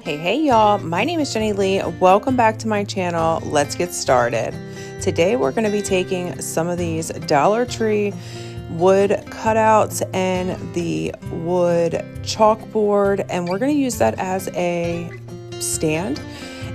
Hey y'all, my name is Jenny Lee. Welcome back to my channel. Let's get started. Today we're going to be taking some of these Dollar Tree wood cutouts and the wood chalkboard, and we're going to use that as a stand.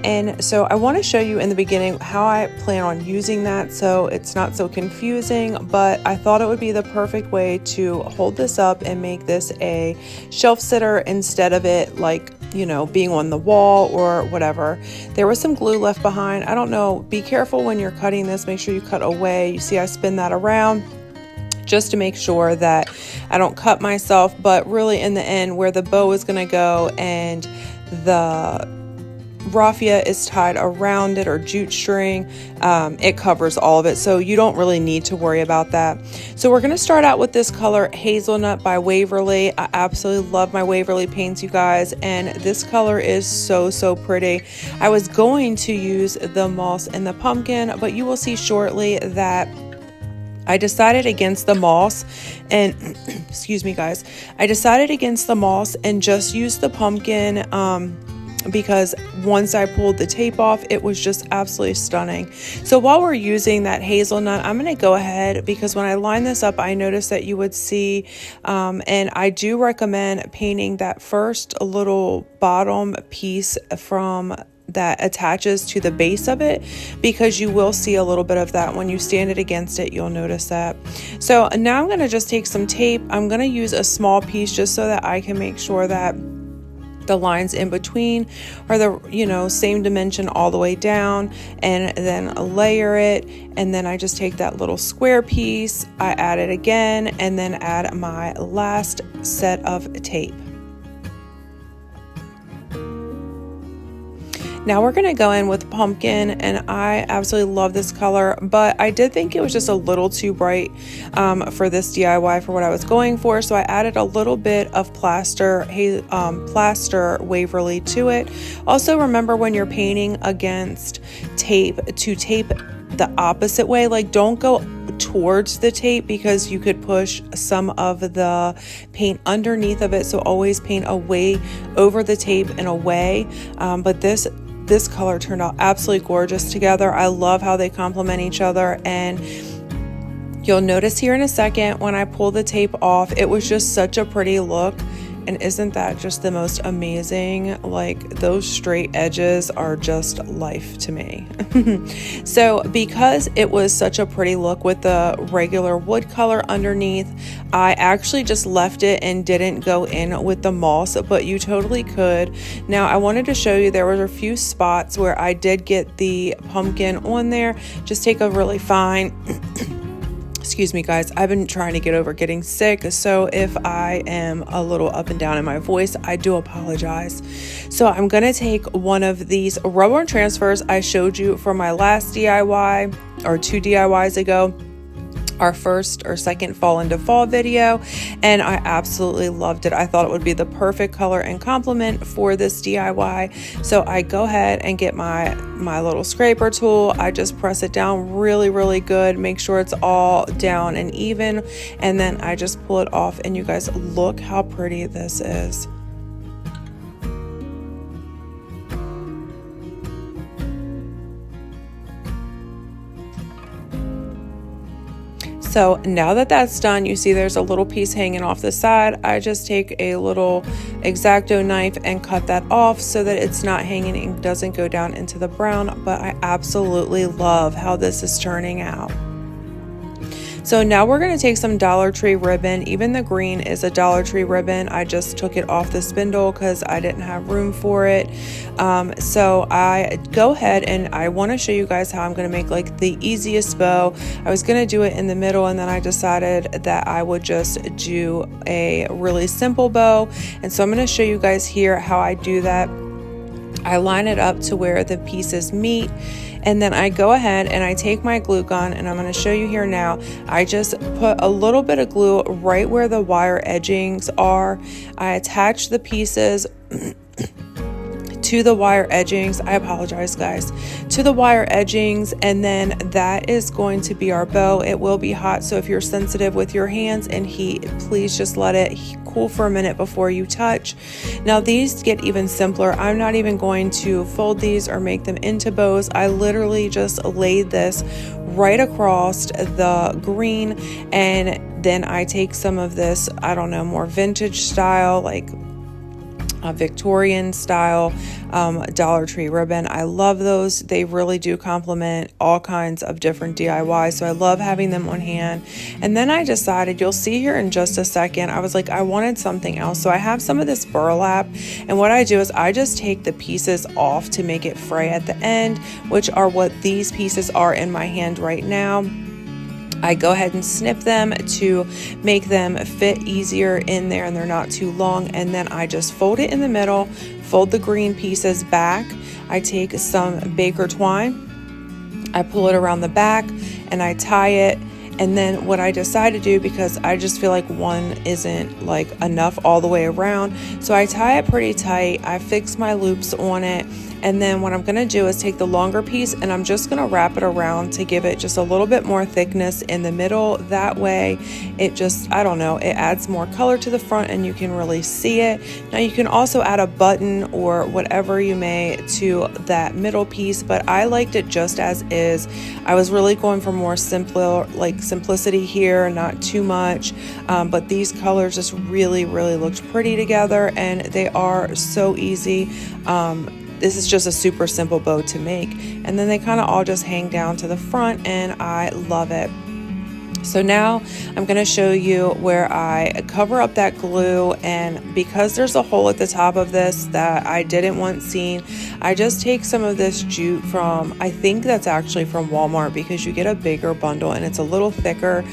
And so I want to show you in the beginning how I plan on using that so it's not so confusing, but I thought it would be the perfect way to hold this up and make this a shelf sitter instead of it like, you know, being on the wall or whatever. There was some glue left behind. I don't know. Be careful when you're cutting this. Make sure you cut away. You see I spin that around just to make sure that I don't cut myself, but really in the end where the bow is going to go and the raffia is tied around it, or jute string, it covers all of it, so you don't really need to worry about that. So we're going to start out with this color Hazelnut by Waverly. I absolutely love my Waverly paints, you guys, and this color is so pretty. I was going to use the moss and the pumpkin, but you will see shortly that I decided against the moss and excuse me guys, I decided against the moss and just used the pumpkin because once I pulled the tape off, it was just absolutely stunning. So while we're using that hazelnut, I'm going to go ahead, because when I line this up, I noticed that you would see, and I do recommend painting that first little bottom piece from that attaches to the base of it, because you will see a little bit of that when you stand it against it. You'll notice that. So now I'm going to just take some tape. I'm going to use a small piece just so that I can make sure that the lines in between are the, you know, same dimension all the way down, and then layer it. And then I just take that little square piece, I add it again, and then add my last set of tape. Now we're going to go in with pumpkin, and I absolutely love this color, but I did think it was just a little too bright for this DIY for what I was going for. So I added a little bit of plaster Waverly to it. Also remember, when you're painting against tape, to tape the opposite way. Like, don't go towards the tape because you could push some of the paint underneath of it. So always paint away over the tape and away. But this color turned out absolutely gorgeous together. I love how they complement each other, and you'll notice here in a second when I pull the tape off, it was just such a pretty look. And isn't that just the most amazing? Like, those straight edges are just life to me. So because it was such a pretty look with the regular wood color underneath, I actually just left it and didn't go in with the moss, but you totally could. Now I wanted to show you, there were a few spots where I did get the pumpkin on there. Just take a really fine excuse me guys, I've been trying to get over getting sick, so if I am a little up and down in my voice, I do apologize. So I'm gonna take one of these rubber transfers I showed you for my last DIY, or 2 DIYs ago, our first or second fall into fall video, and I absolutely loved it. I thought it would be the perfect color and complement for this DIY. So I go ahead and get my little scraper tool. I just press it down really good, make sure it's all down and even, and then I just pull it off, and you guys, look how pretty this is. So now that that's done, you see there's a little piece hanging off the side. I just take a little X-Acto knife and cut that off so that it's not hanging and doesn't go down into the brown, but I absolutely love how this is turning out. So now we're going to take some Dollar Tree ribbon. Even the green is a Dollar Tree ribbon. I just took it off the spindle because I didn't have room for it. So I go ahead and I want to show you guys how I'm going to make like the easiest bow. I was going to do it in the middle, and then I decided that I would just do a really simple bow. And so I'm going to show you guys here how I do that. I line it up to where the pieces meet, and then I go ahead and I take my glue gun, and I'm going to show you here now. I just put a little bit of glue right where the wire edgings are. I attach the pieces to the wire edgings. I apologize, guys. To the wire edgings, and then that is going to be our bow. It will be hot, so if you're sensitive with your hands and heat, please just let it cool for a minute before you touch. Now these get even simpler. I'm not even going to fold these or make them into bows. I literally just laid this right across the green, and then I take some of this, I don't know, more vintage style, like a Victorian style Dollar Tree ribbon. I love those. They really do complement all kinds of different DIYs, so I love having them on hand. And then I decided, you'll see here in just a second, I was like, I wanted something else. So I have some of this burlap, and what I do is I just take the pieces off to make it fray at the end, which are what these pieces are in my hand right now. I go ahead and snip them to make them fit easier in there and they're not too long, and then I just fold it in the middle, fold the green pieces back. I take some baker twine, I pull it around the back, and I tie it. And then what I decide to do, because I just feel like one isn't like enough all the way around, so I tie it pretty tight, I fix my loops on it, and then what I'm going to do is take the longer piece and I'm just going to wrap it around to give it just a little bit more thickness in the middle. That way it just, I don't know, it adds more color to the front and you can really see it. Now you can also add a button or whatever you may to that middle piece, but I liked it just as is. I was really going for more simpler, like simplicity here, not too much, but these colors just really looked pretty together, and they are so easy. This is just a super simple bow to make, and then they kind of all just hang down to the front, and I love it. So now I'm going to show you where I cover up that glue, and because there's a hole at the top of this that I didn't want seen, I just take some of this jute from, I think that's actually from Walmart, because you get a bigger bundle and it's a little thicker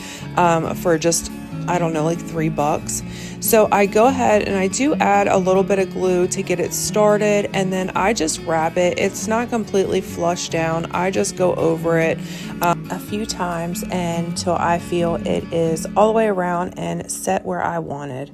for just, I don't know, like $3. So I go ahead and I do add a little bit of glue to get it started, and then I just wrap it. It's not completely flush down. I just go over it a few times until I feel it is all the way around and set where I wanted.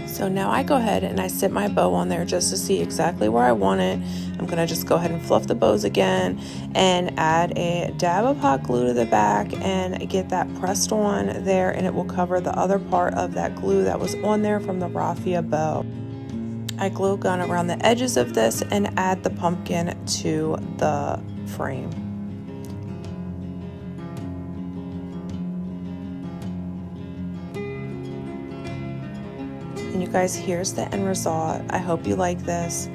So now I go ahead and I sit my bow on there just to see exactly where I want it. I'm going to just go ahead and fluff the bows again and add a dab of hot glue to the back and get that pressed on there, and it will cover the other part of that glue that was on there from the raffia bow. I glue gun around the edges of this and add the pumpkin to the frame. And you guys, here's the end result. I hope you like this.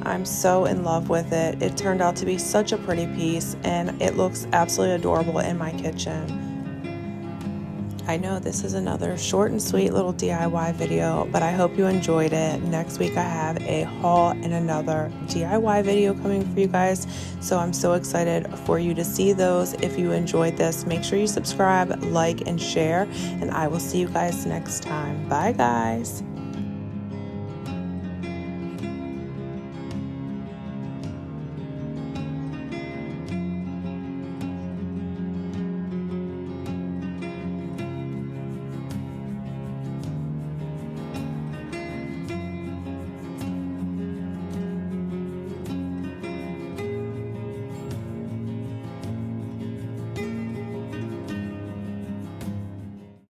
I'm so in love with it. It turned out to be such a pretty piece, and it looks absolutely adorable in my kitchen. I know this is another short and sweet little DIY video, but I hope you enjoyed it. Next week I have a haul and another DIY video coming for you guys, so I'm so excited for you to see those. If you enjoyed this, make sure you subscribe, like, and share, and I will see you guys next time. Bye, guys.